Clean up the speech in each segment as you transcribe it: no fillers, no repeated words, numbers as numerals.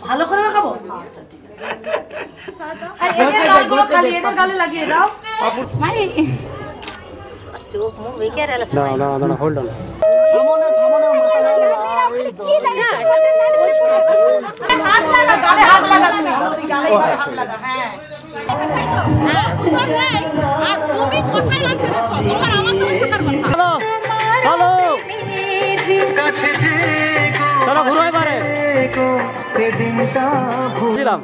ভালো করে খাবো। আচ্ছা ঠিক আছে। এদের গালগুলো খালি এদের গালে লাগিয়ে দাও। স্মাইল। চোখ মুখ বেকে আর আলাদা। না হোল্ড অন। হাত লাগা গালে হাত লাগা তুই গালে হাত লাগা। হ্যাঁ তুমি কোথায় রাখতে যাচ্ছ? তোমার আমার তো থাকার কথা। চলো চলো ঘুরো এবারে। বুঝলাম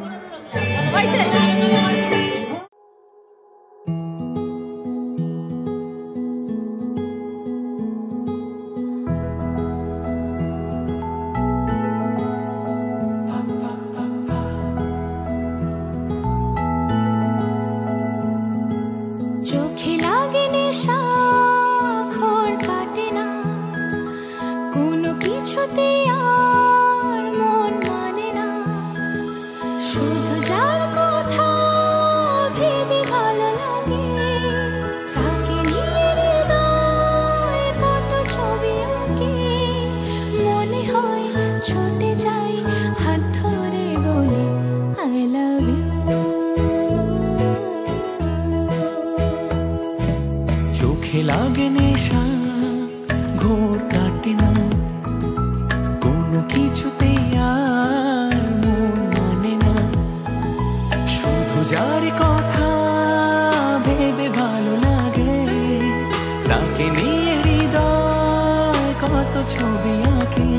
চোখে লাগে নেশা ঘোর কাটে না কোনো কিছুতে আর মন মানে না শুধু যার কথা ভেবে ভালো লাগে তাকে নিয়ে হৃদয় কত ছবি আঁকে মনে হয় ছুটে যাই হাত ধরে বলি আই লাভ ইউ। চোখে লাগে নেশা ঘোর কাটে না কোনো কিছুতে আর মন মানে না শুধু যার কথা ভেবে ভালো লাগে তাকে নিয়ে হৃদয় কত ছবি আঁকে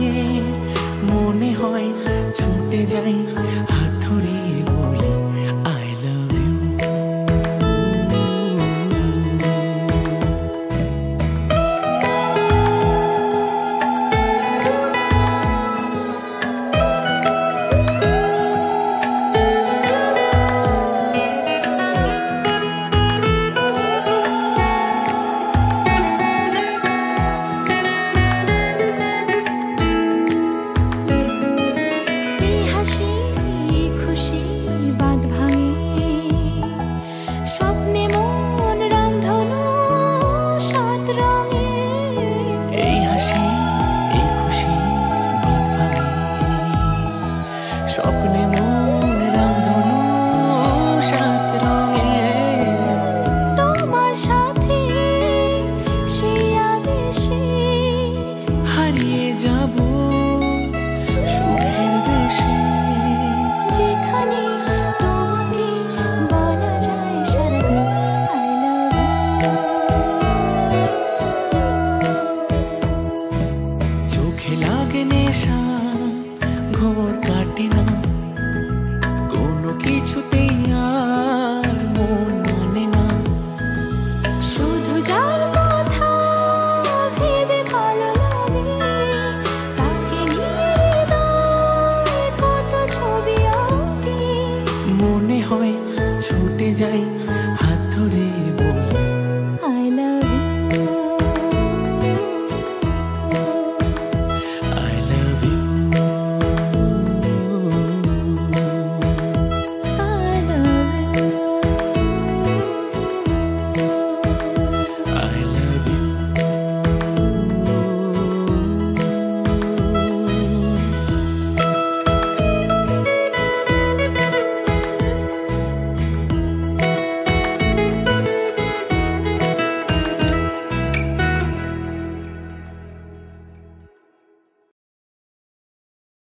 মনে হয় ছুটে যাই